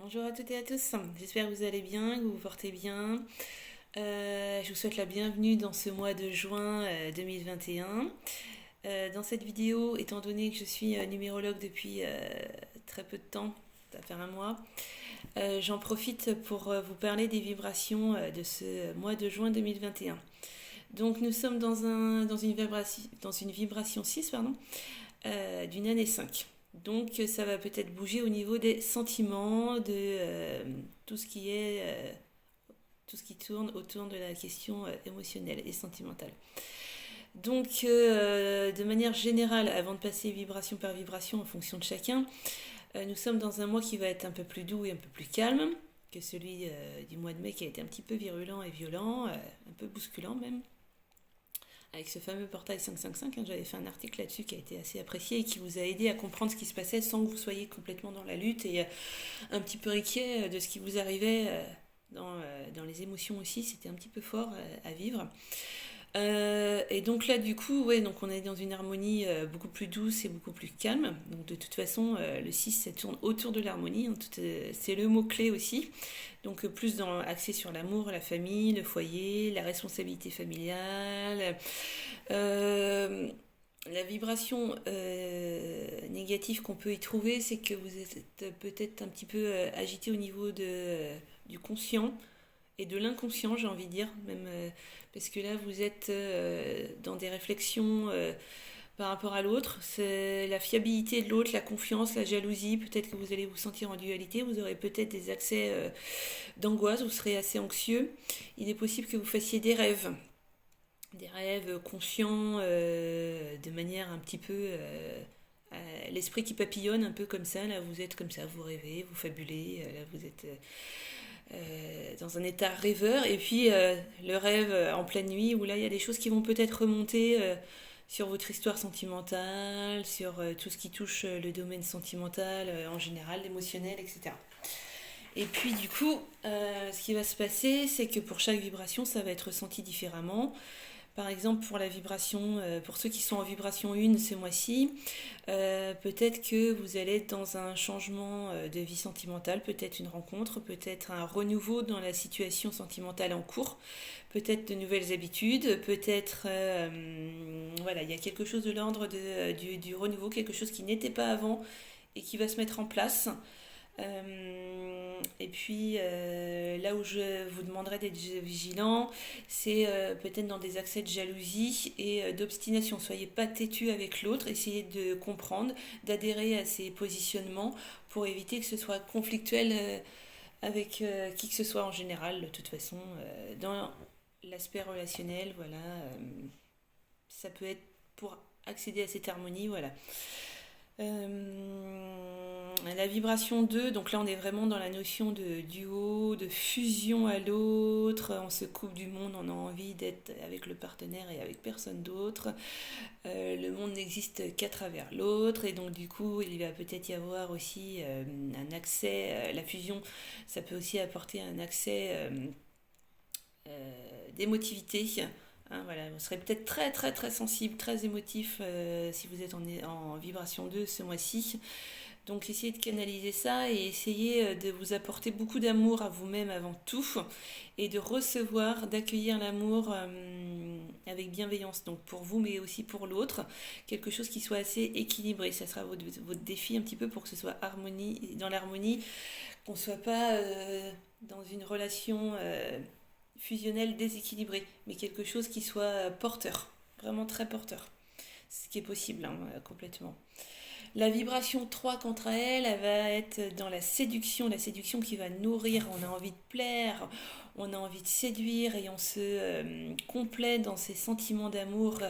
Bonjour à toutes et à tous, j'espère que vous allez bien, que vous vous portez bien. Je vous souhaite la bienvenue dans ce mois de juin 2021. Dans cette vidéo, étant donné que je suis numérologue depuis très peu de temps, ça va faire un mois, j'en profite pour vous parler des vibrations de ce mois de juin 2021. Donc nous sommes dans une vibration 6, pardon, d'une année 5. Donc ça va peut-être bouger au niveau des sentiments, de tout ce qui est tout ce qui tourne autour de la question émotionnelle et sentimentale. Donc de manière générale, avant de passer vibration par vibration en fonction de chacun, nous sommes dans un mois qui va être un peu plus doux et un peu plus calme que celui du mois de mai qui a été un petit peu virulent et violent, un peu bousculant même avec ce fameux portail 555. J'avais fait un article là-dessus qui a été assez apprécié et qui vous a aidé à comprendre ce qui se passait sans que vous soyez complètement dans la lutte et un petit peu inquiet de ce qui vous arrivait dans les émotions aussi. C'était un petit peu fort à vivre. Et donc là, du coup, ouais, donc on est dans une harmonie beaucoup plus douce et beaucoup plus calme. Donc de toute façon, le 6, ça tourne autour de l'harmonie, hein. C'est le mot-clé aussi. Donc plus axé sur l'amour, la famille, le foyer, la responsabilité familiale. Euh, la vibration négative qu'on peut y trouver, c'est que vous êtes peut-être un petit peu agité au niveau du conscient et de l'inconscient, j'ai envie de dire, même parce que là vous êtes dans des réflexions par rapport à l'autre, c'est la fiabilité de l'autre, la confiance, la jalousie, peut-être que vous allez vous sentir en dualité, vous aurez peut-être des accès d'angoisse, vous serez assez anxieux, il est possible que vous fassiez des rêves conscients de manière un petit peu l'esprit qui papillonne un peu comme ça, là vous êtes comme ça, vous rêvez, vous fabulez, là vous êtes dans un état rêveur, et puis le rêve en pleine nuit où là il y a des choses qui vont peut-être remonter sur votre histoire sentimentale, sur tout ce qui touche le domaine sentimental en général, l'émotionnel, etc. Et puis du coup, ce qui va se passer, c'est que pour chaque vibration, ça va être ressenti différemment. Par exemple, pour la vibration, pour ceux qui sont en vibration 1 ce mois-ci, peut-être que vous allez être dans un changement de vie sentimentale, peut-être une rencontre, peut-être un renouveau dans la situation sentimentale en cours, peut-être de nouvelles habitudes, peut-être, voilà, il y a quelque chose de l'ordre du renouveau, quelque chose qui n'était pas avant et qui va se mettre en place. Et puis là où je vous demanderai d'être vigilant, c'est peut-être dans des accès de jalousie et d'obstination. Soyez pas têtu avec l'autre, essayez de comprendre, d'adhérer à ses positionnements pour éviter que ce soit conflictuel avec qui que ce soit en général. De toute façon, dans l'aspect relationnel, voilà, ça peut être pour accéder à cette harmonie, voilà. La vibration 2, donc là on est vraiment dans la notion de duo, de fusion à l'autre, on se coupe du monde, on a envie d'être avec le partenaire et avec personne d'autre. Le monde n'existe qu'à travers l'autre, et donc du coup il va peut-être y avoir aussi un accès, la fusion ça peut aussi apporter un accès d'émotivité. Hein, voilà, vous serez peut-être très très très sensible, très émotif si vous êtes en vibration 2 ce mois-ci. Donc essayez de canaliser ça et essayez de vous apporter beaucoup d'amour à vous-même avant tout, et de recevoir, d'accueillir l'amour avec bienveillance, donc pour vous mais aussi pour l'autre, quelque chose qui soit assez équilibré. Ça sera votre défi un petit peu pour que ce soit dans l'harmonie, qu'on ne soit pas dans une relation fusionnelle déséquilibrée, mais quelque chose qui soit porteur, vraiment très porteur, ce qui est possible, hein, complètement. La vibration 3, contre elle, elle va être dans la séduction qui va nourrir, on a envie de plaire, on a envie de séduire, et on se complète dans ses sentiments d'amour,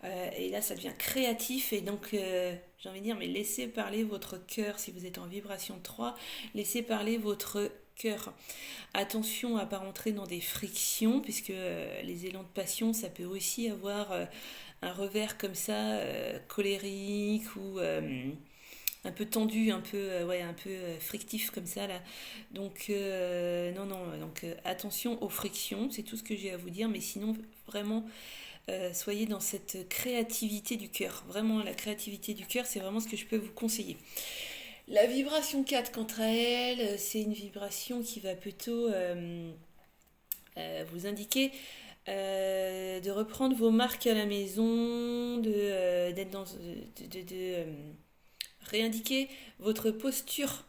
et là ça devient créatif, et donc j'ai envie de dire, mais laissez parler votre cœur. Si vous êtes en vibration 3, laissez parler votre cœur. Attention à ne pas rentrer dans des frictions, puisque les élans de passion, ça peut aussi avoir un revers comme ça, colérique, ou un peu tendu, un peu, ouais, un peu frictif comme ça là. Donc non, non, donc attention aux frictions, c'est tout ce que j'ai à vous dire, mais sinon vraiment soyez dans cette créativité du cœur. Vraiment, la créativité du cœur, c'est vraiment ce que je peux vous conseiller. La vibration 4, quant à elle, c'est une vibration qui va plutôt vous indiquer de reprendre vos marques à la maison, d'être dans, réindiquer votre posture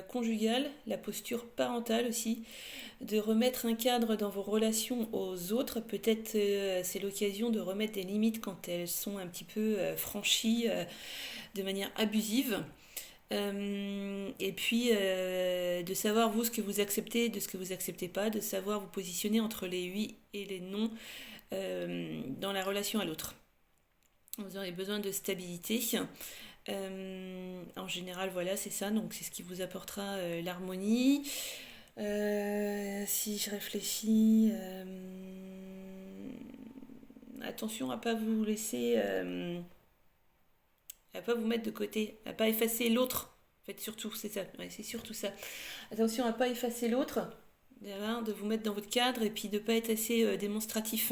conjugale, la posture parentale aussi, de remettre un cadre dans vos relations aux autres. Peut-être c'est l'occasion de remettre des limites quand elles sont un petit peu franchies de manière abusive. Et puis de savoir vous ce que vous acceptez de ce que vous acceptez pas, de savoir vous positionner entre les oui et les non dans la relation à l'autre. Vous aurez besoin de stabilité. En général, voilà, c'est ça. Donc, c'est ce qui vous apportera l'harmonie. Si je réfléchis, attention à pas vous laisser, à pas vous mettre de côté, à pas effacer l'autre. En fait, surtout, c'est ça. Ouais, c'est surtout ça. Attention à pas effacer l'autre, de vous mettre dans votre cadre et puis de pas être assez démonstratif.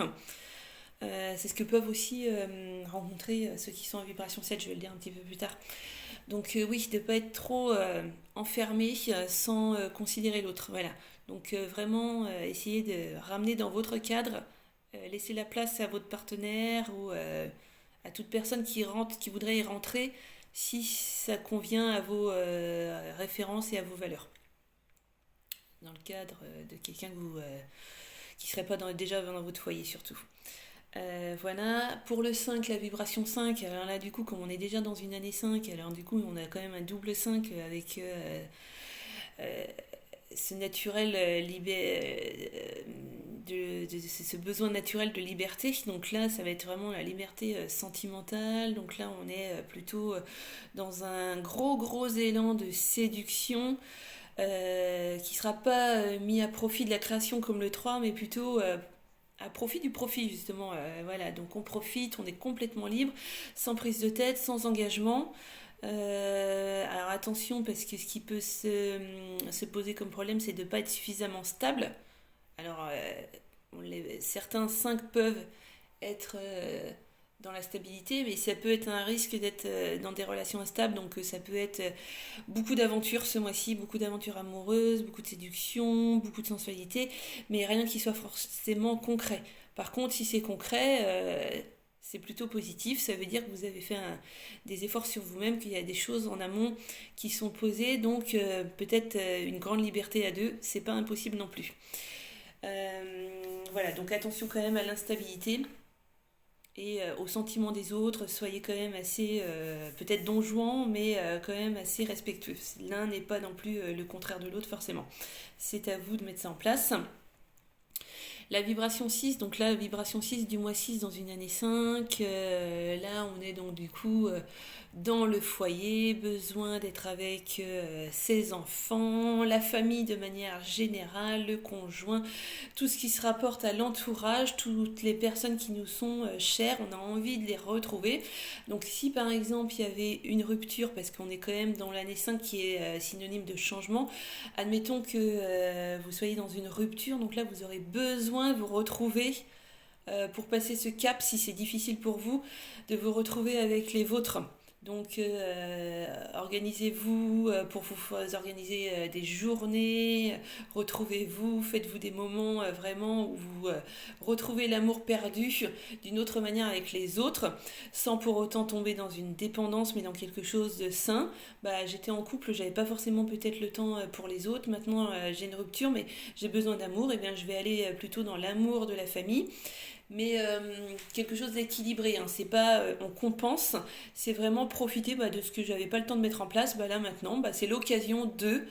C'est ce que peuvent aussi rencontrer ceux qui sont en vibration 7, je vais le dire un petit peu plus tard. Donc oui, de ne pas être trop enfermé sans considérer l'autre. Voilà. Donc vraiment essayer de ramener dans votre cadre, laisser la place à votre partenaire ou à toute personne qui rentre, qui voudrait y rentrer, si ça convient à vos références et à vos valeurs. Dans le cadre de quelqu'un qui ne serait pas déjà dans votre foyer surtout. Voilà, pour le 5, la vibration 5, alors là du coup comme on est déjà dans une année 5, alors du coup on a quand même un double 5 avec euh, ce naturel ce besoin naturel de liberté. Donc là ça va être vraiment la liberté sentimentale, donc là on est plutôt dans un gros élan de séduction qui sera pas mis à profit de la création comme le 3, mais plutôt à profit du profit justement. Voilà, donc on profite, on est complètement libre, sans prise de tête, sans engagement. Alors attention, parce que ce qui peut se poser comme problème, c'est de ne pas être suffisamment stable. Alors certains 5 peuvent être dans la stabilité, mais ça peut être un risque d'être dans des relations instables, donc ça peut être beaucoup d'aventures ce mois-ci, beaucoup d'aventures amoureuses, beaucoup de séduction, beaucoup de sensualité, mais rien qui soit forcément concret. Par contre, si c'est concret, c'est plutôt positif, ça veut dire que vous avez fait des efforts sur vous-même, qu'il y a des choses en amont qui sont posées, donc peut-être une grande liberté à deux, c'est pas impossible non plus. Voilà, donc attention quand même à l'instabilité et au sentiment des autres, soyez quand même assez, peut-être donjouant, mais quand même assez respectueux. L'un n'est pas non plus le contraire de l'autre forcément. C'est à vous de mettre ça en place. La vibration 6, donc là, vibration 6 du mois 6 dans une année 5, là on est donc du coup dans le foyer, besoin d'être avec ses enfants, la famille de manière générale, le conjoint, tout ce qui se rapporte à l'entourage, toutes les personnes qui nous sont chères, on a envie de les retrouver. Donc si par exemple il y avait une rupture, parce qu'on est quand même dans l'année 5 qui est synonyme de changement, admettons que vous soyez dans une rupture, donc là vous aurez besoin de vous retrouver pour passer ce cap, si c'est difficile pour vous, de vous retrouver avec les vôtres. Donc organisez-vous pour vous organiser des journées, retrouvez-vous, faites-vous des moments vraiment où vous retrouvez l'amour perdu d'une autre manière avec les autres, sans pour autant tomber dans une dépendance, mais dans quelque chose de sain. Bah, j'étais en couple, j'avais pas forcément peut-être le temps pour les autres, maintenant j'ai une rupture, mais j'ai besoin d'amour, et bien je vais aller plutôt dans l'amour de la famille, mais quelque chose d'équilibré, hein. C'est pas on compense, c'est vraiment profiter de ce que j'avais pas le temps de mettre en place. Là maintenant c'est l'occasion de,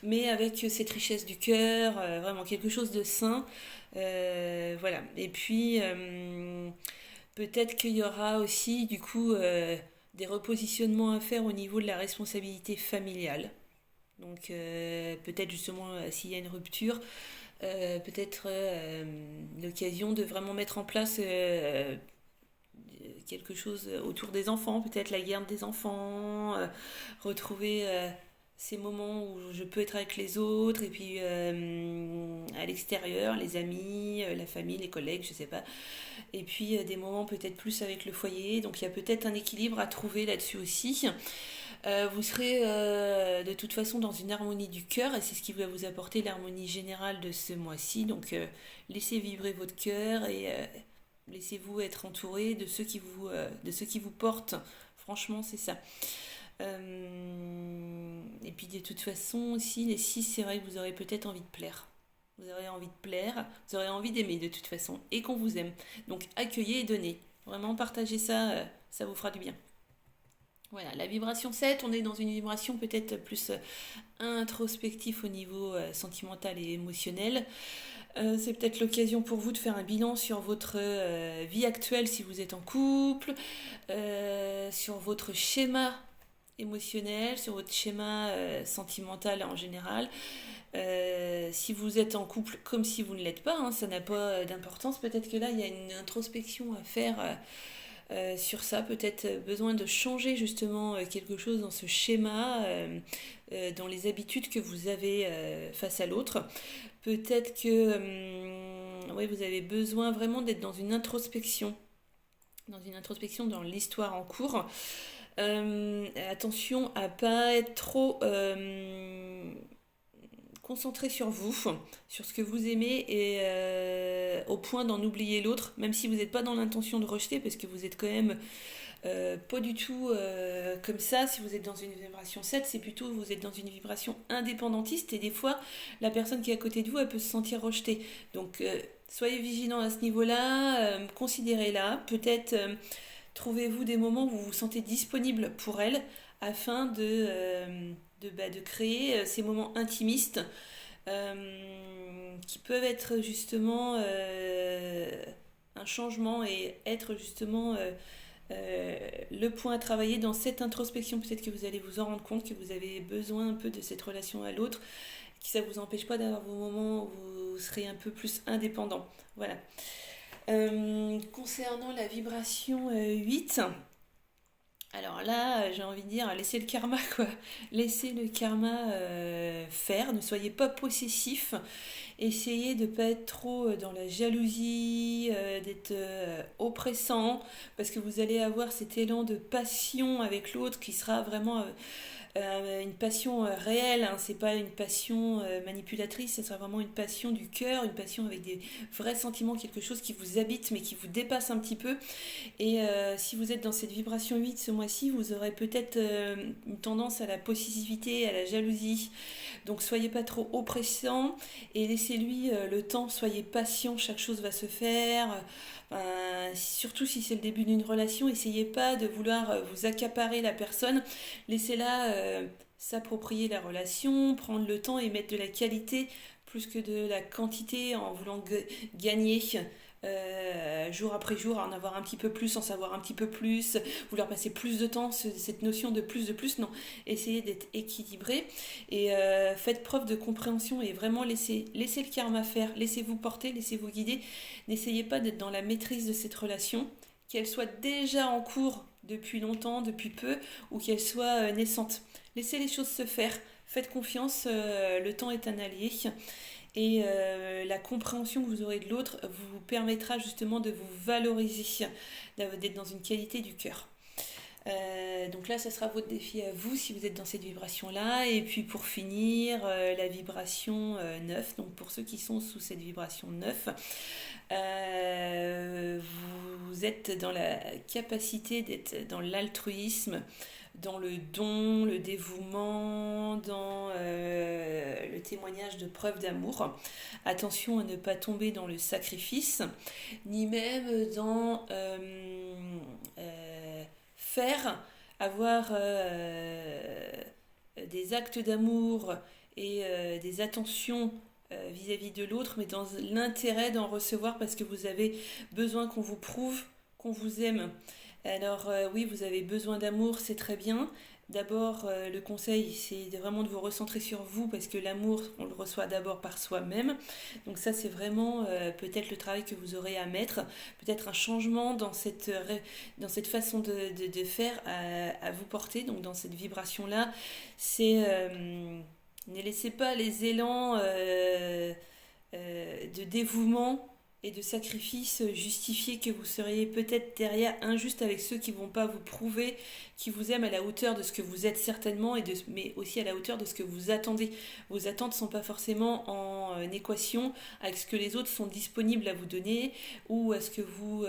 mais avec cette richesse du cœur, vraiment quelque chose de sain. Voilà, et puis peut-être qu'il y aura aussi du coup des repositionnements à faire au niveau de la responsabilité familiale. Donc peut-être justement s'il y a une rupture, peut-être l'occasion de vraiment mettre en place quelque chose autour des enfants, peut-être la garde des enfants, retrouver ces moments où je peux être avec les autres, et puis à l'extérieur, les amis, la famille, les collègues, je sais pas. Et puis des moments peut-être plus avec le foyer. Donc il y a peut-être un équilibre à trouver là-dessus aussi. Vous serez de toute façon dans une harmonie du cœur et c'est ce qui va vous apporter l'harmonie générale de ce mois-ci. Donc laissez vibrer votre cœur et laissez-vous être entouré de ceux qui vous portent. Franchement, c'est ça. Et puis de toute façon aussi, les 6, c'est vrai que vous aurez peut-être envie de plaire. Vous aurez envie de plaire, vous aurez envie d'aimer de toute façon et qu'on vous aime. Donc accueillez et donnez. Vraiment partagez ça, ça vous fera du bien. Voilà, la vibration 7, on est dans une vibration peut-être plus introspectif au niveau sentimental et émotionnel. C'est peut-être l'occasion pour vous de faire un bilan sur votre vie actuelle si vous êtes en couple, sur votre schéma émotionnel, sur votre schéma sentimental en général. Si vous êtes en couple comme si vous ne l'êtes pas, hein, ça n'a pas d'importance. Peut-être que là, il y a une introspection à faire sur ça. Peut-être besoin de changer justement quelque chose dans ce schéma, dans les habitudes que vous avez face à l'autre. Peut-être que ouais, vous avez besoin vraiment d'être dans une introspection dans l'histoire en cours. Attention à pas être trop concentré sur vous, sur ce que vous aimez et au point d'en oublier l'autre, même si vous n'êtes pas dans l'intention de rejeter, parce que vous êtes quand même pas du tout comme ça. Si vous êtes dans une vibration 7, c'est plutôt vous êtes dans une vibration indépendantiste et des fois la personne qui est à côté de vous, elle peut se sentir rejetée. Donc soyez vigilant à ce niveau-là, considérez-la, peut-être trouvez-vous des moments où vous vous sentez disponible pour elle afin de créer ces moments intimistes qui peuvent être justement un changement et être justement le point à travailler dans cette introspection. Peut-être que vous allez vous en rendre compte que vous avez besoin un peu de cette relation à l'autre, que ça ne vous empêche pas d'avoir vos moments où vous serez un peu plus indépendant. Voilà. Concernant la vibration 8, alors là, j'ai envie de dire, laissez le karma, quoi. Laissez le karma faire, ne soyez pas possessif. Essayez de ne pas être trop dans la jalousie, d'être oppressant, parce que vous allez avoir cet élan de passion avec l'autre qui sera vraiment une passion réelle, hein. C'est pas une passion manipulatrice, ce sera vraiment une passion du cœur, une passion avec des vrais sentiments, quelque chose qui vous habite mais qui vous dépasse un petit peu. Et si vous êtes dans cette vibration 8 ce mois-ci, vous aurez peut-être une tendance à la possessivité, à la jalousie. Donc soyez pas trop oppressant et laissez-lui le temps, soyez patient, chaque chose va se faire. Surtout si c'est le début d'une relation, essayez pas de vouloir vous accaparer la personne, laissez-la s'approprier la relation, prendre le temps et mettre de la qualité plus que de la quantité en voulant gagner jour après jour, en avoir un petit peu plus, en savoir un petit peu plus, vouloir passer plus de temps, cette notion de plus, non, essayez d'être équilibré et faites preuve de compréhension et vraiment laissez le karma faire, laissez-vous porter, laissez-vous guider, n'essayez pas d'être dans la maîtrise de cette relation, qu'elle soit déjà en cours depuis longtemps, depuis peu, ou qu'elle soit naissante. Laissez les choses se faire, faites confiance, le temps est un allié. Et la compréhension que vous aurez de l'autre vous permettra justement de vous valoriser, d'être dans une qualité du cœur. Donc là, ça sera votre défi à vous si vous êtes dans cette vibration-là. Et puis pour finir, la vibration 9. Donc pour ceux qui sont sous cette vibration 9, vous êtes dans la capacité d'être dans l'altruisme, dans le don, le dévouement, dans le témoignage de preuve d'amour. Attention à ne pas tomber dans le sacrifice, ni même dans avoir des actes d'amour et des attentions vis-à-vis de l'autre, mais dans l'intérêt d'en recevoir parce que vous avez besoin qu'on vous prouve qu'on vous aime. Alors oui, vous avez besoin d'amour, c'est très bien. D'abord, le conseil, c'est vraiment de vous recentrer sur vous parce que l'amour, on le reçoit d'abord par soi-même. Donc ça, c'est vraiment peut-être le travail que vous aurez à mettre, peut-être un changement dans cette façon de faire à vous porter, donc dans cette vibration-là. C'est ne laissez pas les élans de dévouement et de sacrifices justifiés que vous seriez peut-être derrière injuste avec ceux qui ne vont pas vous prouver qui vous aiment à la hauteur de ce que vous êtes certainement, mais aussi à la hauteur de ce que vous attendez. Vos attentes ne sont pas forcément en équation avec ce que les autres sont disponibles à vous donner ou à ce que vous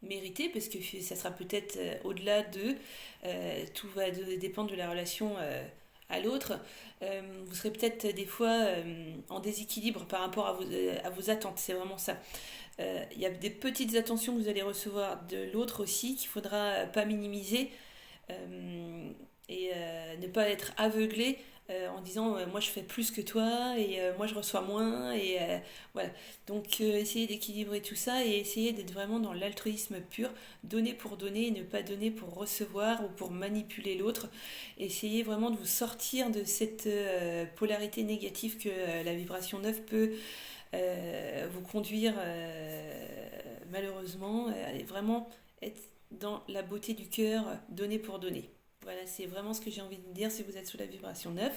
méritez, parce que ça sera peut-être au-delà de, tout va dépendre de la relation à l'autre. Vous serez peut-être des fois en déséquilibre par rapport à vos attentes, c'est vraiment ça. Il y a des petites attentions que vous allez recevoir de l'autre aussi qu'il ne faudra pas minimiser et ne pas être aveuglé en disant moi je fais plus que toi et moi je reçois moins et voilà. Donc essayez d'équilibrer tout ça et essayez d'être vraiment dans l'altruisme pur, donner pour donner et ne pas donner pour recevoir ou pour manipuler l'autre. Essayez vraiment de vous sortir de cette polarité négative que la vibration 9 peut vous conduire malheureusement, vraiment être dans la beauté du cœur, donner pour donner. Voilà, c'est vraiment ce que j'ai envie de dire si vous êtes sous la vibration 9.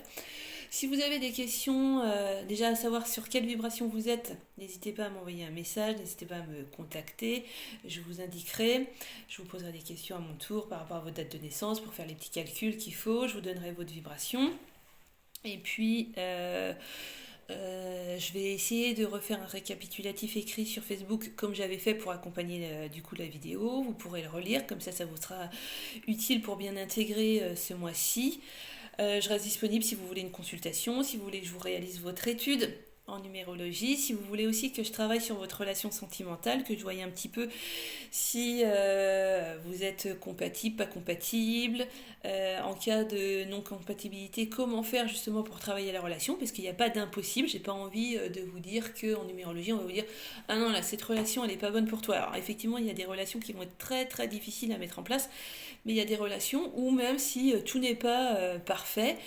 Si vous avez des questions, déjà à savoir sur quelle vibration vous êtes, n'hésitez pas à m'envoyer un message, n'hésitez pas à me contacter, je vous indiquerai, je vous poserai des questions à mon tour par rapport à votre date de naissance pour faire les petits calculs qu'il faut, je vous donnerai votre vibration. Et puis, je vais essayer de refaire un récapitulatif écrit sur Facebook comme j'avais fait pour accompagner du coup la vidéo. Vous pourrez le relire, comme ça vous sera utile pour bien intégrer ce mois-ci. Je reste disponible si vous voulez une consultation, si vous voulez que je vous réalise votre étude en numérologie, si vous voulez aussi que je travaille sur votre relation sentimentale, que je voie un petit peu si vous êtes compatible, pas compatible, en cas de non-compatibilité, comment faire justement pour travailler la relation, parce qu'il n'y a pas d'impossible, j'ai pas envie de vous dire qu'en numérologie on va vous dire ah non là cette relation elle est pas bonne pour toi. Alors effectivement il y a des relations qui vont être très très difficiles à mettre en place, mais il y a des relations où même si tout n'est pas parfait,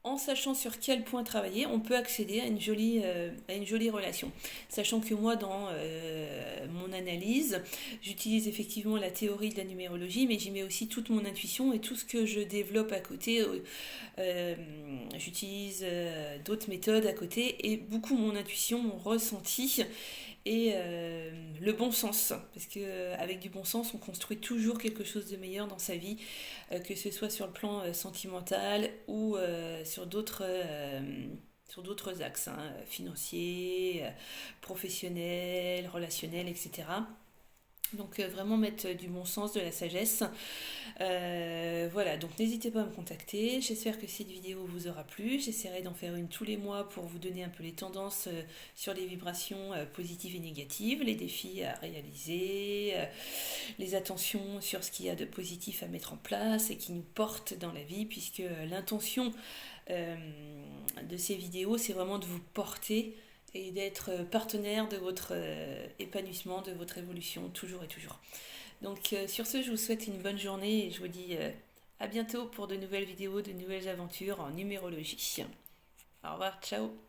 en sachant sur quel point travailler, on peut accéder à une jolie relation. Sachant que moi, dans mon analyse, j'utilise effectivement la théorie de la numérologie, mais j'y mets aussi toute mon intuition et tout ce que je développe à côté. J'utilise d'autres méthodes à côté et beaucoup mon intuition, mon ressenti et le bon sens. Parce qu'avec du bon sens, on construit toujours quelque chose de meilleur dans sa vie, que ce soit sur le plan sentimental ou sur d'autres axes, hein, financiers, professionnels, relationnels, etc. Donc vraiment mettre du bon sens, de la sagesse. Voilà, donc n'hésitez pas à me contacter. J'espère que cette vidéo vous aura plu. J'essaierai d'en faire une tous les mois pour vous donner un peu les tendances sur les vibrations positives et négatives, les défis à réaliser, les attentions sur ce qu'il y a de positif à mettre en place et qui nous porte dans la vie, puisque l'intention de ces vidéos, c'est vraiment de vous porter et d'être partenaire de votre épanouissement, de votre évolution, toujours et toujours. Donc sur ce, je vous souhaite une bonne journée et je vous dis à bientôt pour de nouvelles vidéos, de nouvelles aventures en numérologie. Au revoir, ciao.